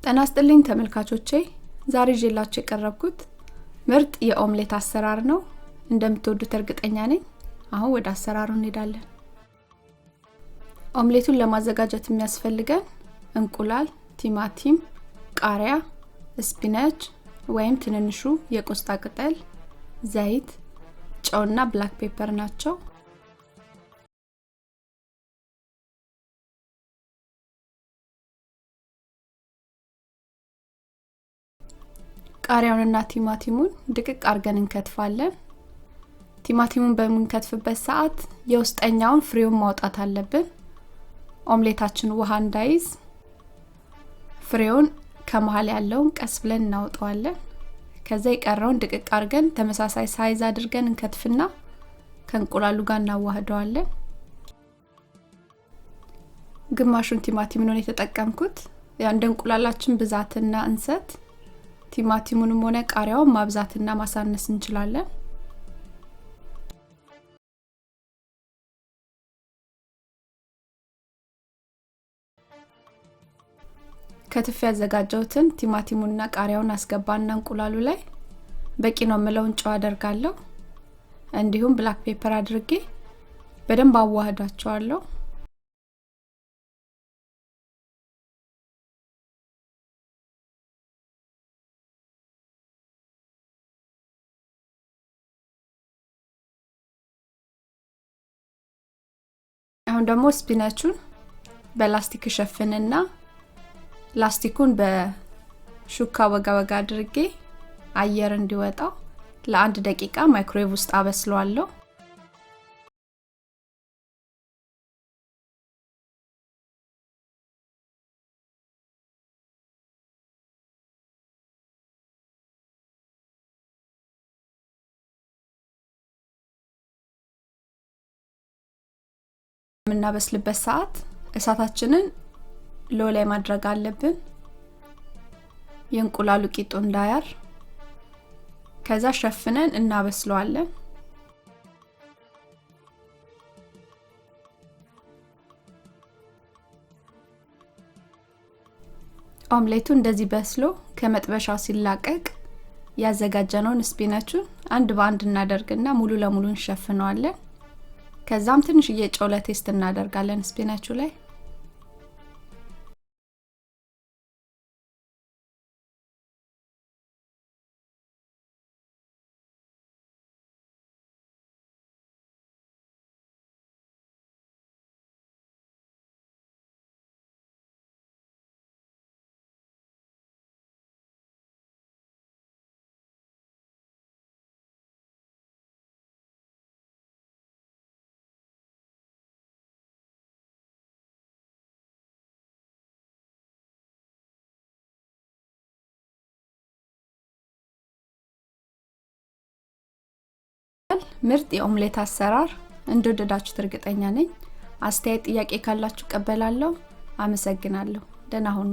ጤና ይስጥልኝ ተመልካቾቼ ዛሬ ይዤላችሁ የቀረብኩት ምርጥ የኦምሌት አሰራር ነው። እንደምትወዱት እርግጠኛ ነኝ። አሁን ወደ አሰራሩ እንሄዳለን። ኦምሌቱን ለማዘጋጀት የሚያስፈልገን እንቁላል፣ ቲማቲም፣ ቃሪያ፣ ስፒናች ወይም ትንንሹ የቆስጣ ቅጠል፣ ዘይት፣ ጨውና ብላክ ፔፐር ናቸው። ቃሪያውንና ቲማቲሙን ድቅቅ አርገን እንከትፋለን። ቲማቲሙን በመንከትፍበት ሰዓት የውስጠኛውን ፍሬውን ማውጣት አለብን። ኦምሌታችን ውሃ እንዳይዝ ፍሬውን ከመሃል ያለውን ቀስ ብለን እናውጣዋለን። ከዛ የቀረውን ድቅቅ አርገን ተመሳሳይ ሳይዝ አድርገን እንከትፍና ከእንቁላሉ ጋር እናዋህደዋለን። ግማሹን ቲማቲም ነው የተጠቀምኩት። እንደ እንቁላላችን ብዛትና እንሰት ቲማቲሙንም ሆነ ቃሪያውን ማብዛትና ማሳነስ እንችላለን። ከትፍ ያዘጋጀሁትን ቲማቲሙንና ቃሪያውን አስገባና እንቁላሉ ላይ በቂ ነው የምለውን ጨው አደርጋለሁ። እንዲሁም ብላክ ፔፐር አድርጌ በደንብ አዋህዳቸዋለሁ። አሁን ደግሞ ስፒናቹን በላስቲክ ሸፍንና ላስቲኩን በሹካ ወጋ አድርጌ አየር እንዲወጣው ለ1 ደቂቃ ማይክሮዌቭ ውስጥ አበስለዋለሁ። ምናበስልበት ሰዓት እሳታችንን ሎ ላይ ማድረግ አለብን። የእንቁላሉ ቂጡ እንዳያር ከዛ ሸፍነን እናበስለዋለን። ኦምሌቱ እንደዚህ በስሎ ከመጥበሻው ሲላቀቅ ያዘጋጀነውን ስፒናቹን አንድ ባንድ እናደርግና ሙሉ ለሙሉ እንሸፍነዋለን። ከዛም ትንሽ ጨው ለቴስት እናደርጋለን ስፒናቹ ላይ። ምርጥ የኦምሌት አሰራር እንደወደዳችሁት እርግጠኛ ነኝ። አስተያየት ጥያቄ ካላችሁ ቀበላለሁ። አመሰግናለሁ። ደህና ሁኑ።